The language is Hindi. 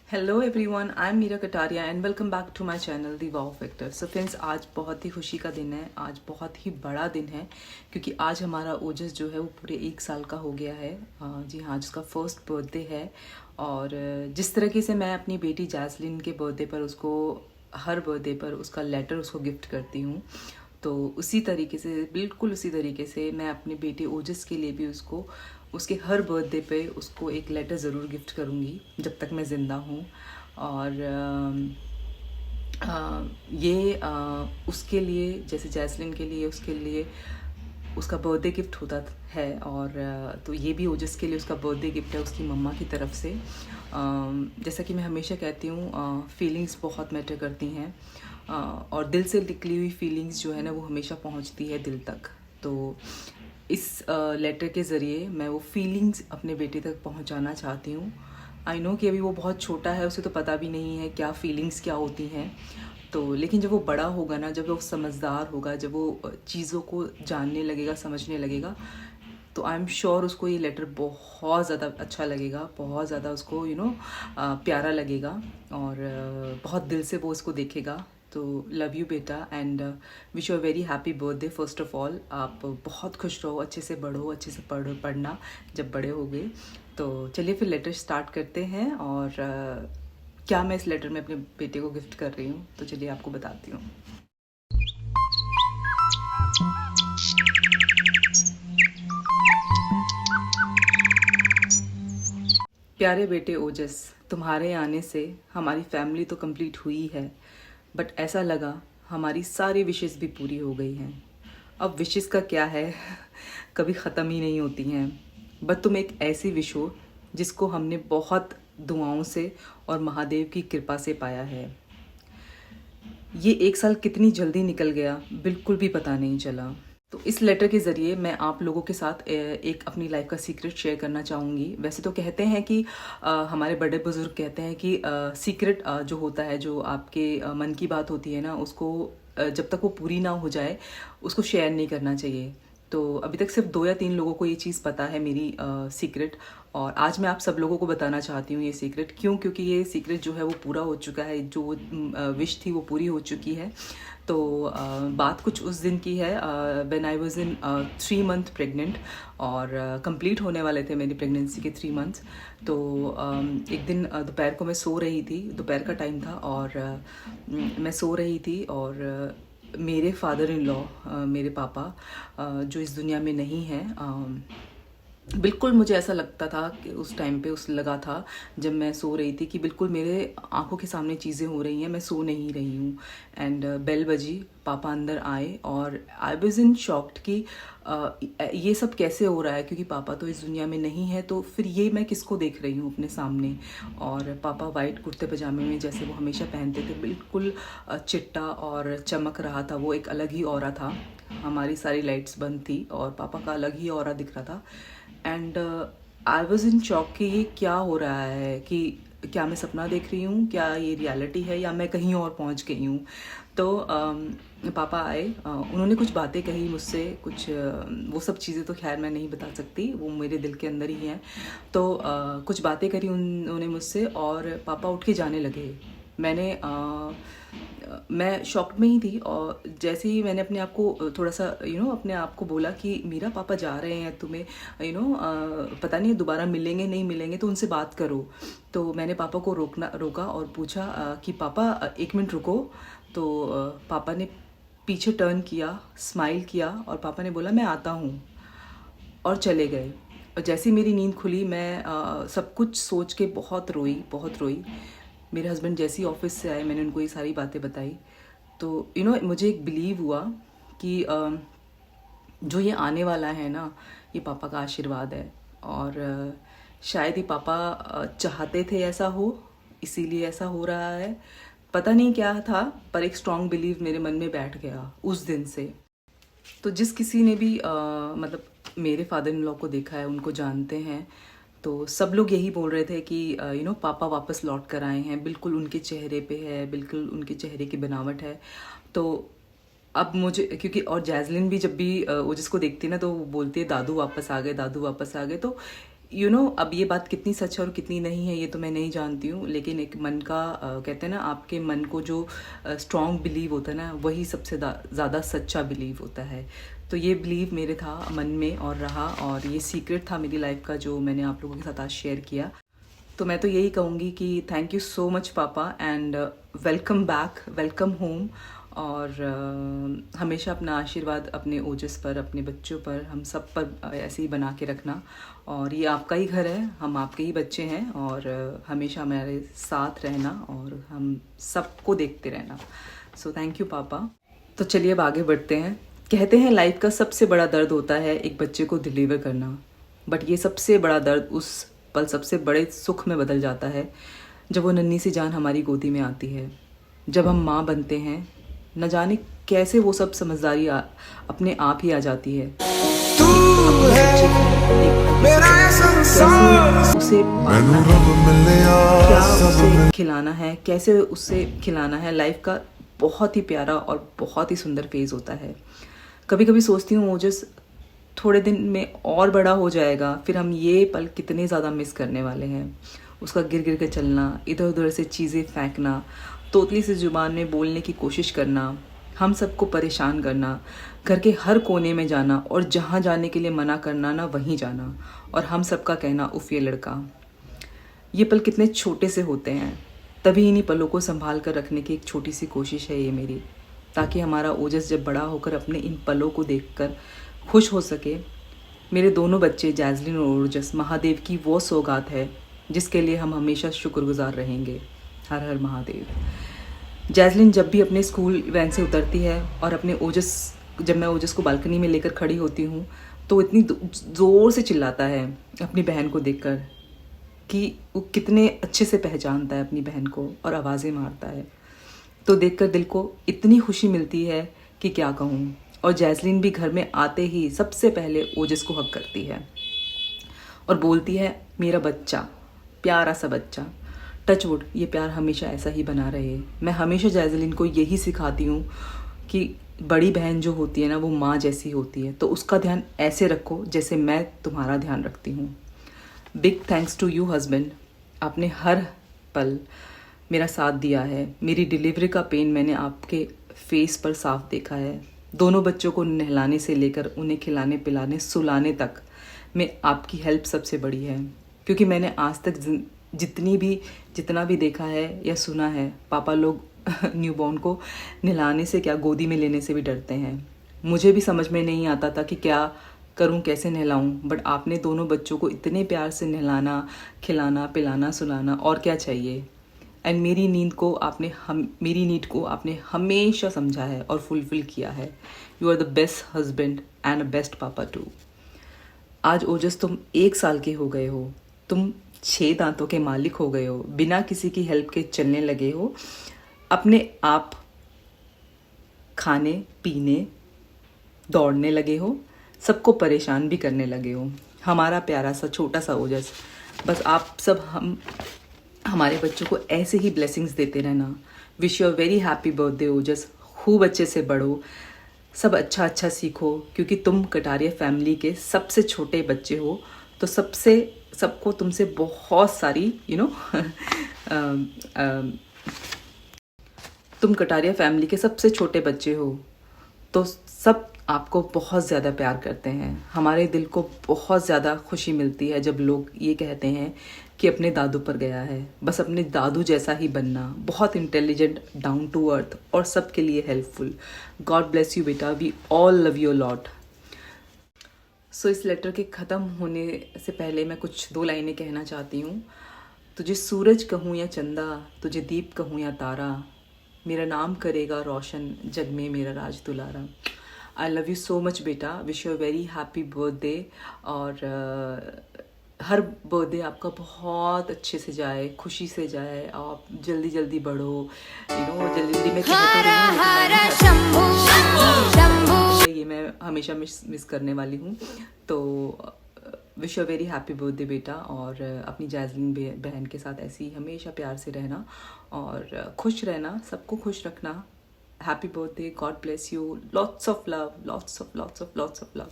Hello everyone, I am Meera Kataria and welcome back to my channel the wow factor. So friends, आज बहुत ही खुशी का दिन है। आज बहुत ही बड़ा दिन है क्योंकि आज हमारा ओजस जो है वो पूरे 1 साल का हो गया है। जी हाँ, आज उसका फर्स्ट बर्थडे है। और जिस तरीके से मैं अपनी बेटी जैस्लिन के बर्थडे पर उसको हर बर्थडे पर उसका लेटर उसको गिफ्ट करती हूँ, तो उसी तरीके से, बिल्कुल उसी तरीके से मैं अपने बेटे ओजस के लिए भी उसको उसके हर बर्थडे पे उसको एक लेटर ज़रूर गिफ्ट करूँगी जब तक मैं ज़िंदा हूँ। और उसके लिए, जैसे जैस्लिन के लिए, उसके लिए उसका बर्थडे गिफ्ट होता है। और तो ये भी ओजस के लिए उसका बर्थडे गिफ्ट है उसकी मम्मा की तरफ से। जैसा कि मैं हमेशा कहती हूँ, फीलिंग्स बहुत मैटर करती हैं। और दिल से निकली हुई फीलिंग्स जो है ना, वो हमेशा पहुँचती है दिल तक। तो इस लेटर के ज़रिए मैं वो फीलिंग्स अपने बेटे तक पहुंचाना चाहती हूँ। आई नो कि अभी वो बहुत छोटा है, उसे तो पता भी नहीं है क्या फीलिंग्स क्या होती हैं। तो लेकिन जब वो बड़ा होगा ना, जब वो समझदार होगा, जब वो चीज़ों को जानने लगेगा, समझने लगेगा, तो आई एम श्योर उसको ये लेटर बहुत ज़्यादा अच्छा लगेगा, बहुत ज़्यादा उसको प्यारा लगेगा। और बहुत दिल से वो उसको देखेगा। तो लव यू बेटा, and wish you a very happy birthday. First of all, आप बहुत खुश रहो, अच्छे से बढ़ो, अच्छे से पढ़ना जब बड़े हो गए। तो चलिए फिर लेटर स्टार्ट करते हैं। और क्या मैं इस लेटर में अपने बेटे को गिफ्ट कर रही हूँ, तो चलिए आपको बताती हूँ। प्यारे बेटे ओजस, तुम्हारे आने से हमारी फैमिली तो कंप्लीट हुई है, बट ऐसा लगा हमारी सारी विशेस भी पूरी हो गई हैं। अब विशेस का क्या है, कभी ख़त्म ही नहीं होती हैं। बट तुम एक ऐसी विश हो जिसको हमने बहुत दुआओं से और महादेव की कृपा से पाया है। ये 1 साल कितनी जल्दी निकल गया, बिल्कुल भी पता नहीं चला। तो इस लेटर के ज़रिए मैं आप लोगों के साथ एक अपनी लाइफ का सीक्रेट शेयर करना चाहूँगी। वैसे तो कहते हैं कि हमारे बड़े बुजुर्ग कहते हैं कि सीक्रेट जो होता है, जो आपके मन की बात होती है ना, उसको जब तक वो पूरी ना हो जाए उसको शेयर नहीं करना चाहिए। तो अभी तक सिर्फ 2 या 3 लोगों को ये चीज़ पता है, मेरी सीक्रेट। और आज मैं आप सब लोगों को बताना चाहती हूँ ये सीक्रेट। क्यों? क्योंकि ये सीक्रेट जो है वो पूरा हो चुका है, जो विश थी वो पूरी हो चुकी है। तो बात कुछ उस दिन की है when I was in 3 month pregnant, और कंप्लीट होने वाले थे मेरी प्रेगनेंसी के 3 मंथ्स। तो एक दिन दोपहर को मैं सो रही थी, दोपहर का टाइम था, और मैं सो रही थी, और मेरे फादर इन लॉ, मेरे पापा, जो इस दुनिया में नहीं हैं, बिल्कुल मुझे ऐसा लगता था कि उस टाइम पे उस लगा था जब मैं सो रही थी कि बिल्कुल मेरे आंखों के सामने चीज़ें हो रही हैं, मैं सो नहीं रही हूँ। एंड बेल बजी, पापा अंदर आए, और आई वाज इन शॉक्ड कि ये सब कैसे हो रहा है, क्योंकि पापा तो इस दुनिया में नहीं है, तो फिर ये मैं किसको देख रही हूँ अपने सामने। और पापा वाइट कुर्ते पजामे में जैसे वो हमेशा पहनते थे, बिल्कुल चिट्टा और चमक रहा था, वो एक अलग ही ऑरा था। हमारी सारी लाइट्स बंद थी और पापा का अलग ही ऑरा दिख रहा था। And I was in shock कि ये क्या हो रहा है, कि क्या मैं सपना देख रही हूँ, क्या ये रियलिटी है, या मैं कहीं और पहुँच गई हूँ। तो पापा आए, उन्होंने कुछ बातें कही मुझसे, कुछ वो सब चीज़ें तो खैर मैं नहीं बता सकती, वो मेरे दिल के अंदर ही हैं। तो कुछ बातें करी उन्होंने मुझसे, और पापा उठ के जाने लगे। मैं शॉक में ही थी, और जैसे ही मैंने अपने आप को थोड़ा सा अपने आप को बोला कि मेरा पापा जा रहे हैं, तुम्हें पता नहीं दोबारा मिलेंगे नहीं मिलेंगे, तो उनसे बात करो। तो मैंने पापा को रोका और पूछा कि पापा 1 मिनट रुको। तो पापा ने पीछे टर्न किया, स्माइल किया, और पापा ने बोला मैं आता हूँ, और चले गए। और जैसे ही मेरी नींद खुली, मैं सब कुछ सोच के बहुत रोई, बहुत रोई। मेरे हस्बैंड जैसे ही ऑफिस से आए, मैंने उनको ये सारी बातें बताई। तो मुझे एक बिलीव हुआ कि जो ये आने वाला है ना, ये पापा का आशीर्वाद है। और शायद ही पापा चाहते थे ऐसा हो, इसीलिए ऐसा हो रहा है। पता नहीं क्या था, पर एक स्ट्रॉन्ग बिलीव मेरे मन में बैठ गया उस दिन से। तो जिस किसी ने भी मतलब मेरे फादर इन लॉ को देखा है, उनको जानते हैं, तो सब लोग यही बोल रहे थे कि पापा वापस लौट कर आए हैं, बिल्कुल उनके चेहरे पे है, बिल्कुल उनके चेहरे की बनावट है। तो अब मुझे, क्योंकि और जैस्लिन भी जब भी वो जिसको देखती है ना, तो वो बोलती है दादू वापस आ गए, दादू वापस आ गए। तो अब ये बात कितनी सच है और कितनी नहीं है ये तो मैं नहीं जानती हूँ, लेकिन एक मन का कहते हैं ना, आपके मन को जो स्ट्रॉन्ग बिलीव होता है ना, वही सबसे ज़्यादा सच्चा बिलीव होता है। तो ये बिलीव मेरे था मन में और रहा, और ये सीक्रेट था मेरी लाइफ का जो मैंने आप लोगों के साथ आज शेयर किया। तो मैं तो यही कहूँगी कि थैंक यू सो मच पापा, and welcome back, welcome home. और हमेशा अपना आशीर्वाद अपने ओजस पर, अपने बच्चों पर, हम सब पर ऐसे ही बना के रखना। और ये आपका ही घर है, हम आपके ही बच्चे हैं, और हमेशा हमारे साथ रहना और हम सबको देखते रहना। सो थैंक यू पापा। तो चलिए अब आगे बढ़ते हैं। कहते हैं लाइफ का सबसे बड़ा दर्द होता है एक बच्चे को डिलीवर करना, बट ये सबसे बड़ा दर्द उस पल सबसे बड़े सुख में बदल जाता है जब वो नन्ही सी जान हमारी गोदी में आती है। जब हम माँ बनते हैं, न जाने कैसे वो सब समझदारी अपने आप ही आ जाती है। उसे पालना है, क्या उसे खिलाना है, कैसे उसे खिलाना है, लाइफ का बहुत ही प्यारा और बहुत ही सुंदर फेज होता है। कभी कभी सोचती हूँ ओजस थोड़े दिन में और बड़ा हो जाएगा, फिर हम ये पल कितने ज़्यादा मिस करने वाले हैं। उसका गिर गिर के चलना, इधर उधर से चीज़ें फेंकना, तोतली से ज़ुबान में बोलने की कोशिश करना, हम सबको परेशान करना, घर के हर कोने में जाना और जहाँ जाने के लिए मना करना ना वहीं जाना, और हम सबका कहना उफ ये लड़का। ये पल कितने छोटे से होते हैं, तभी इन्हीं पलों को संभाल कर रखने की एक छोटी सी कोशिश है ये मेरी, ताकि हमारा ओजस जब बड़ा होकर अपने इन पलों को देखकर खुश हो सके। मेरे दोनों बच्चे जैज़लिन और ओजस महादेव की वो सौगात है जिसके लिए हम हमेशा शुक्रगुजार रहेंगे। हर हर महादेव। जैज़लिन जब भी अपने स्कूल वैन से उतरती है और जब मैं ओजस को बालकनी में लेकर खड़ी होती हूँ, तो इतनी ज़ोर से चिल्लाता है अपनी बहन को देखकर कि वो कितने अच्छे से पहचानता है अपनी बहन को और आवाज़ें मारता है। तो देखकर दिल को इतनी खुशी मिलती है कि क्या कहूँ। और जैज़लिन भी घर में आते ही सबसे पहले ओजस को हक करती है और बोलती है मेरा बच्चा, प्यारा सा बच्चा। टचवुड ये प्यार हमेशा ऐसा ही बना रहे। मैं हमेशा जैज़लिन को यही सिखाती हूँ कि बड़ी बहन जो होती है ना, वो माँ जैसी होती है, तो उसका ध्यान ऐसे रखो जैसे मैं तुम्हारा ध्यान रखती हूँ। Big thanks to you husband, आपने हर पल मेरा साथ दिया है। मेरी डिलीवरी का पेन मैंने आपके फेस पर साफ देखा है। दोनों बच्चों को नहलाने से लेकर उन्हें खिलाने पिलाने सुलाने तक में आपकी हेल्प सबसे बड़ी है, क्योंकि मैंने आज तक जितना भी देखा है या सुना है, पापा लोग न्यूबॉर्न को नहलाने से क्या गोदी में लेने से भी डरते हैं। मुझे भी समझ में नहीं आता था कि क्या करूं, कैसे नहलाऊं, बट आपने दोनों बच्चों को इतने प्यार से नहलाना, खिलाना, पिलाना, सुलाना, और क्या चाहिए। एंड मेरी नीड को आपने हमेशा समझा है और फुलफिल किया है। You are the best husband and a best papa too. आज ओजस तुम 1 साल के हो गए हो, तुम 6 दांतों के मालिक हो गए हो, बिना किसी की हेल्प के चलने लगे हो, अपने आप खाने पीने दौड़ने लगे हो, सबको परेशान भी करने लगे हो। हमारा प्यारा सा छोटा सा ओजस, बस आप सब हमारे बच्चों को ऐसे ही ब्लेसिंग्स देते रहना। Wish you a very happy birthday Ojas. खूब अच्छे से बढ़ो, सब अच्छा अच्छा सीखो, क्योंकि तुम कटारिया फैमिली के सबसे छोटे बच्चे हो, तो सबको तुमसे बहुत सारी तुम कटारिया फैमिली के सबसे छोटे बच्चे हो, तो सब आपको बहुत ज़्यादा प्यार करते हैं। हमारे दिल को बहुत ज़्यादा खुशी मिलती है जब लोग ये कहते हैं कि अपने दादू पर गया है। बस अपने दादू जैसा ही बनना, बहुत इंटेलिजेंट, डाउन टू अर्थ और सबके लिए हेल्पफुल। गॉड ब्लेस यू बेटा, we all love you lot. So इस लेटर के ख़त्म होने से पहले मैं कुछ 2 लाइनें कहना चाहती हूँ। तुझे सूरज कहूँ या चंदा, तुझे दीप कहूँ या तारा, मेरा नाम करेगा रोशन जग में मेरा राज दुलारा। I love you so much बेटा, wish you a very happy birthday. और हर बर्थडे आपका बहुत अच्छे से जाए, खुशी से जाए, आप जल्दी जल्दी बढ़ो। जल्दी जल्दी मैं ये मैं हमेशा मिस करने वाली हूँ। तो wish you a very happy birthday बेटा, और अपनी जैज़लिन बहन के साथ ऐसे ही हमेशा प्यार से रहना और खुश रहना, सबको खुश रखना। Happy birthday, God bless you, lots of love, lots of love.